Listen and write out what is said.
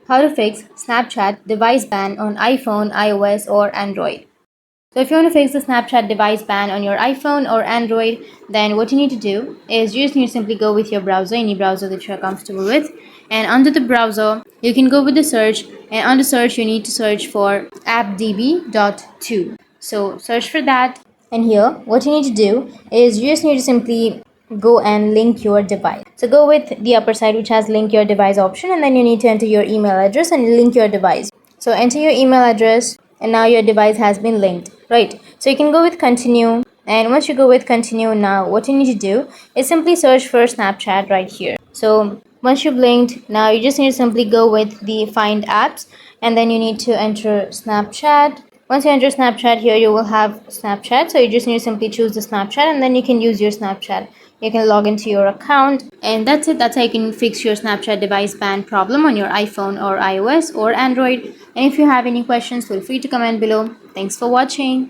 how to fix Snapchat device ban on iPhone, iOS, or Android. So if you want to fix the Snapchat device ban on your iPhone or Android, then what you need to do is you just need to simply go with your browser, any browser that you're comfortable with. And under the browser, you can go with the search, and under search, you need to search for appdb.to. So search for that, and here what you need to do is you just need to simply go and link your device. So go with the upper side which has link your device option, and then you need to enter your email address and link your device. So enter your email address, and now your device has been linked, right? So you can go with continue, and once you go with continue, now what you need to do is simply search for Snapchat right here. So once you've linked, now you just need to simply go with the find apps, and then you need to enter Snapchat. Once you enter Snapchat, here you will have Snapchat, so you just need to simply choose the Snapchat, and then you can use your Snapchat. You can log into your account, and that's it. That's how you can fix your Snapchat device ban problem on your iPhone or iOS or Android. And if you have any questions, feel free to comment below. Thanks for watching.